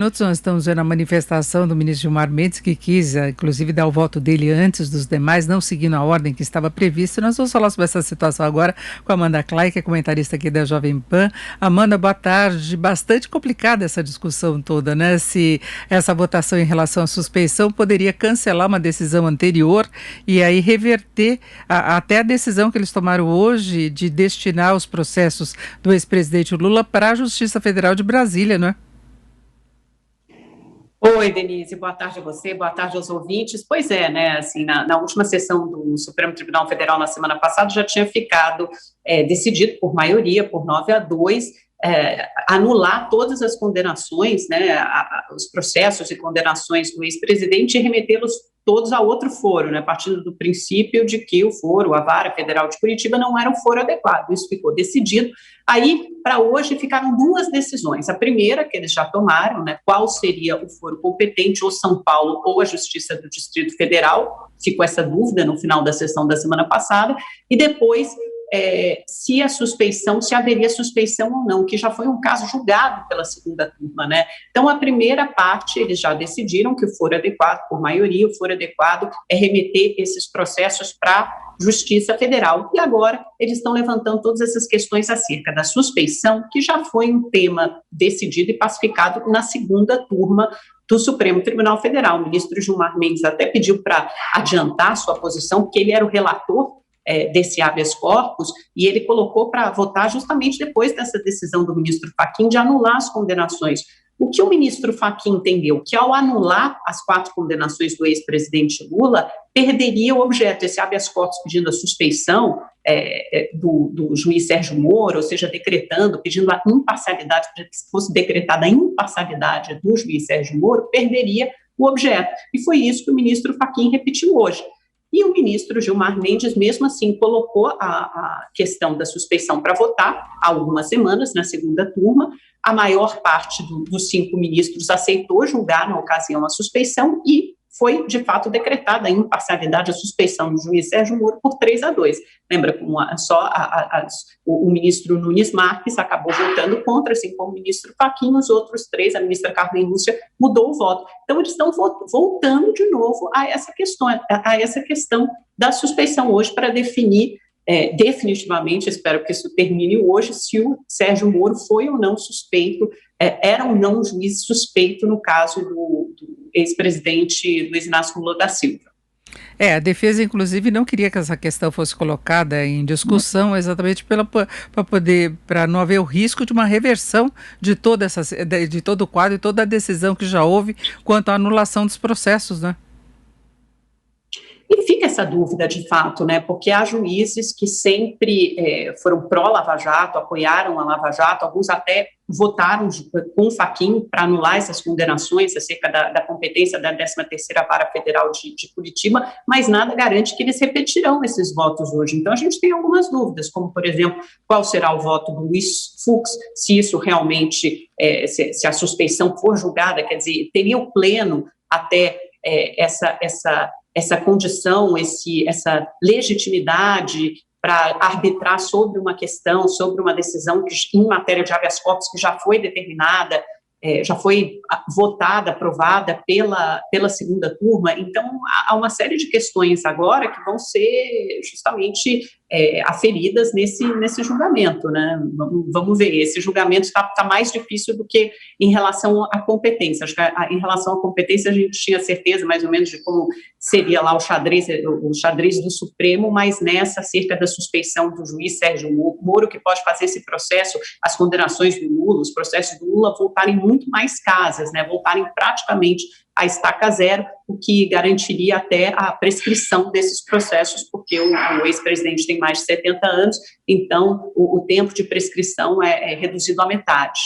Minutos nós estamos vendo a manifestação do ministro Gilmar Mendes, que quis, inclusive, dar o voto dele antes dos demais, não seguindo a ordem que estava prevista. Nós vamos falar sobre essa situação agora com a Amanda Clay, que é comentarista aqui da Jovem Pan. Amanda, boa tarde. Bastante complicada essa discussão toda, né? Se essa votação em relação à suspeição poderia cancelar uma decisão anterior e aí reverter até a decisão que eles tomaram hoje de destinar os processos do ex-presidente Lula para a Justiça Federal de Brasília, não é? Oi, Denise, boa tarde a você, boa tarde aos ouvintes. Pois é, né, assim, na última sessão do Supremo Tribunal Federal, na semana passada, já tinha ficado decidido por maioria, por 9-2, anular todas as condenações, né, os processos e condenações do ex-presidente e remetê-los todos a outro foro, né, partindo do princípio de que o foro, a Vara Federal de Curitiba, não era um foro adequado. Isso ficou decidido. Aí, para hoje, ficaram duas decisões. A primeira, que eles já tomaram, né, qual seria o foro competente, ou São Paulo ou a Justiça do Distrito Federal, ficou essa dúvida no final da sessão da semana passada, e depois se haveria suspeição ou não, que já foi um caso julgado pela segunda turma, né? Então, a primeira parte, eles já decidiram que o foro adequado, por maioria, o foro adequado é remeter esses processos para a Justiça Federal. E agora, eles estão levantando todas essas questões acerca da suspeição, que já foi um tema decidido e pacificado na segunda turma do Supremo Tribunal Federal. O ministro Gilmar Mendes até pediu para adiantar sua posição, porque ele era o relator desse habeas corpus, e ele colocou para votar justamente depois dessa decisão do ministro Fachin de anular as condenações. O que o ministro Fachin entendeu? Que ao anular as 4 condenações do ex-presidente Lula, perderia o objeto. Esse habeas corpus pedindo a suspeição do juiz Sérgio Moro, ou seja, decretando, pedindo a imparcialidade, para que fosse decretada a imparcialidade do juiz Sérgio Moro, perderia o objeto. E foi isso que o ministro Fachin repetiu hoje. E o ministro Gilmar Mendes, mesmo assim, colocou a questão da suspeição para votar há algumas semanas, na segunda turma. A maior parte dos 5 ministros aceitou julgar, na ocasião, a suspeição e foi, de fato, decretada a imparcialidade, a suspeição do juiz Sérgio Moro por 3-2. Lembra como o ministro Nunes Marques acabou votando contra, assim como o ministro Fachin, os outros 3, a ministra Carmen Lúcia, mudou o voto. Então, eles estão voltando de novo a essa questão da suspeição hoje para definir definitivamente, espero que isso termine hoje, se o Sérgio Moro foi ou não suspeito, era ou não um juiz suspeito no caso do ex-presidente Luiz Inácio Lula da Silva. A defesa, inclusive, não queria que essa questão fosse colocada em discussão, exatamente para não haver o risco de uma reversão de de todo o quadro e toda a decisão que já houve quanto à anulação dos processos, né? E fica essa dúvida, de fato, né, porque há juízes que sempre foram pró-Lava Jato, apoiaram a Lava Jato, alguns até votaram com o Fachin para anular essas condenações acerca da competência da 13ª Vara Federal de Curitiba, mas nada garante que eles repetirão esses votos hoje. Então, a gente tem algumas dúvidas, como, por exemplo, qual será o voto do Luiz Fux, se isso realmente, se a suspeição for julgada, quer dizer, teria o pleno até essa condição, essa legitimidade para arbitrar sobre uma questão, sobre uma decisão em matéria de habeas corpus que já foi determinada, já foi votada, aprovada pela segunda turma. Então, há uma série de questões agora que vão ser justamente aferidas nesse julgamento, né? Vamos ver, esse julgamento está mais difícil do que em relação à competência. Acho que em relação à competência a gente tinha certeza mais ou menos de como seria lá o xadrez do Supremo, mas nessa, acerca da suspeição do juiz Sérgio Moro, que pode fazer esse processo, as condenações do Lula, os processos do Lula voltarem muito mais casas, né? Voltarem praticamente a estaca zero, o que garantiria até a prescrição desses processos, porque o ex-presidente tem mais de 70 anos, então o tempo de prescrição é reduzido à metade.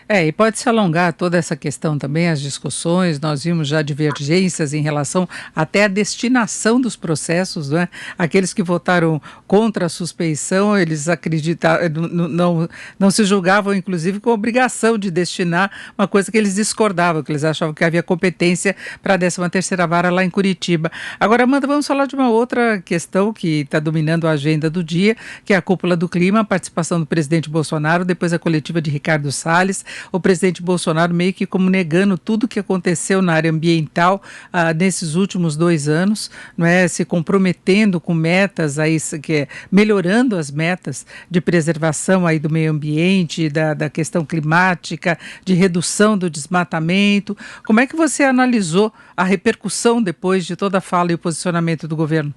E pode se alongar toda essa questão também, as discussões, nós vimos já divergências em relação até à destinação dos processos, né? Aqueles que votaram contra a suspeição, eles acreditavam, não se julgavam, inclusive, com a obrigação de destinar uma coisa que eles discordavam, que eles achavam que havia competência para a 13ª Vara lá em Curitiba. Agora, Amanda, vamos falar de uma outra questão que está dominando a agenda do dia, que é a cúpula do clima, a participação do presidente Bolsonaro, depois a coletiva de Ricardo Salles. o presidente Bolsonaro meio que como negando tudo que aconteceu na área ambiental nesses últimos 2 anos, não é? Se comprometendo com metas, aí, melhorando as metas de preservação aí do meio ambiente, da questão climática, de redução do desmatamento. Como é que você analisou a repercussão depois de toda a fala e o posicionamento do governo?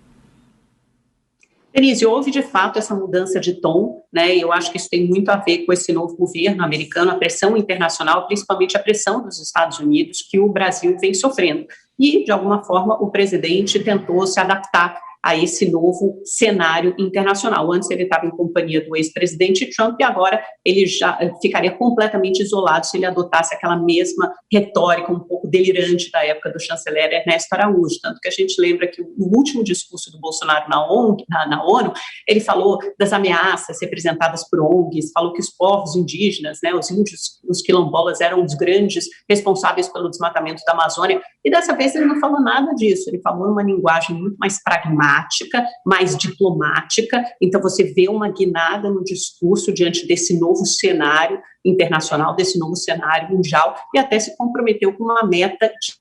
Denise, houve de fato essa mudança de tom, né? E eu acho que isso tem muito a ver com esse novo governo americano, a pressão internacional, principalmente a pressão dos Estados Unidos, que o Brasil vem sofrendo. E, de alguma forma, o presidente tentou se adaptar a esse novo cenário internacional. Antes ele estava em companhia do ex-presidente Trump e agora ele já ficaria completamente isolado se ele adotasse aquela mesma retórica um pouco delirante da época do chanceler Ernesto Araújo. Tanto que a gente lembra que no último discurso do Bolsonaro na ONU, ele falou das ameaças representadas por ONGs, falou que os povos indígenas, né, os índios, os quilombolas eram os grandes responsáveis pelo desmatamento da Amazônia, e dessa vez ele não falou nada disso, ele falou uma linguagem muito mais pragmática, mais diplomática. Então você vê uma guinada no discurso diante desse novo cenário internacional, desse novo cenário mundial, e até se comprometeu com uma meta de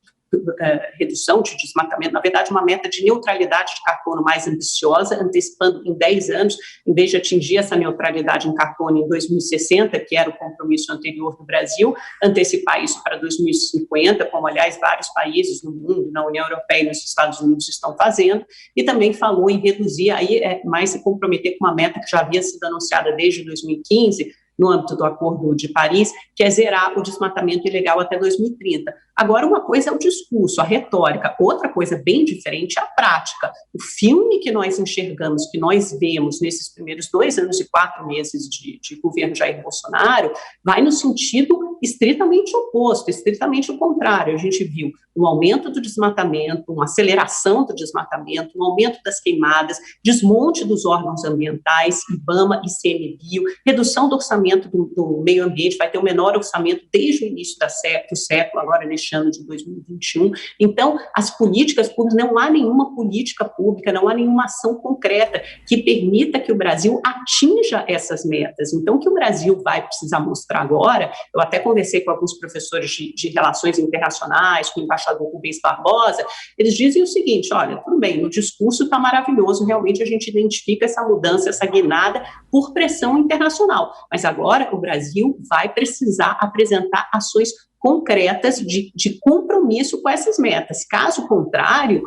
redução de desmatamento, na verdade uma meta de neutralidade de carbono mais ambiciosa, antecipando em 10 anos, em vez de atingir essa neutralidade em carbono em 2060, que era o compromisso anterior do Brasil, antecipar isso para 2050, como aliás vários países no mundo, na União Europeia e nos Estados Unidos estão fazendo, e também falou em reduzir, aí mais se comprometer com uma meta que já havia sido anunciada desde 2015, no âmbito do Acordo de Paris, que é zerar o desmatamento ilegal até 2030. Agora, uma coisa é o discurso, a retórica, outra coisa bem diferente é a prática. O filme que nós enxergamos, que nós vemos nesses primeiros 2 anos e 4 meses de governo Jair Bolsonaro, vai no sentido estritamente oposto, estritamente o contrário. A gente viu um aumento do desmatamento, uma aceleração do desmatamento, um aumento das queimadas, desmonte dos órgãos ambientais, IBAMA e ICMBio, redução do orçamento do meio ambiente, vai ter o menor orçamento desde o início do século, agora neste ano de 2021. Então, as políticas públicas, não há nenhuma política pública, não há nenhuma ação concreta que permita que o Brasil atinja essas metas. Então, o que o Brasil vai precisar mostrar agora, eu até conversei com alguns professores de relações internacionais, com o embaixador Rubens Barbosa, eles dizem o seguinte: olha, tudo bem, o discurso está maravilhoso, realmente a gente identifica essa mudança, essa guinada por pressão internacional, mas agora o Brasil vai precisar apresentar ações concretas de compromisso com essas metas. Caso contrário,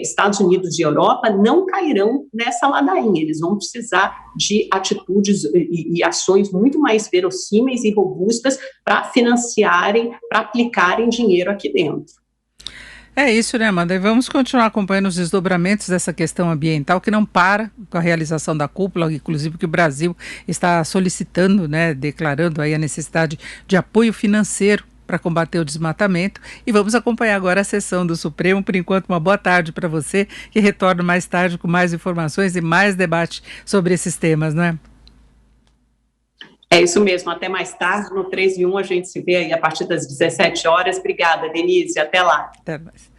Estados Unidos e Europa não cairão nessa ladainha, eles vão precisar de atitudes e ações muito mais verossímeis e robustas para financiarem, para aplicarem dinheiro aqui dentro. É isso, né, Amanda? E vamos continuar acompanhando os desdobramentos dessa questão ambiental, que não para com a realização da cúpula, inclusive que o Brasil está solicitando, né, declarando aí a necessidade de apoio financeiro para combater o desmatamento. E vamos acompanhar agora a sessão do Supremo. Por enquanto, uma boa tarde para você, que retorna mais tarde com mais informações e mais debate sobre esses temas, não é? É isso mesmo, até mais tarde, no 3 e 1 a gente se vê aí a partir das 17 horas. Obrigada, Denise, até lá. Até mais.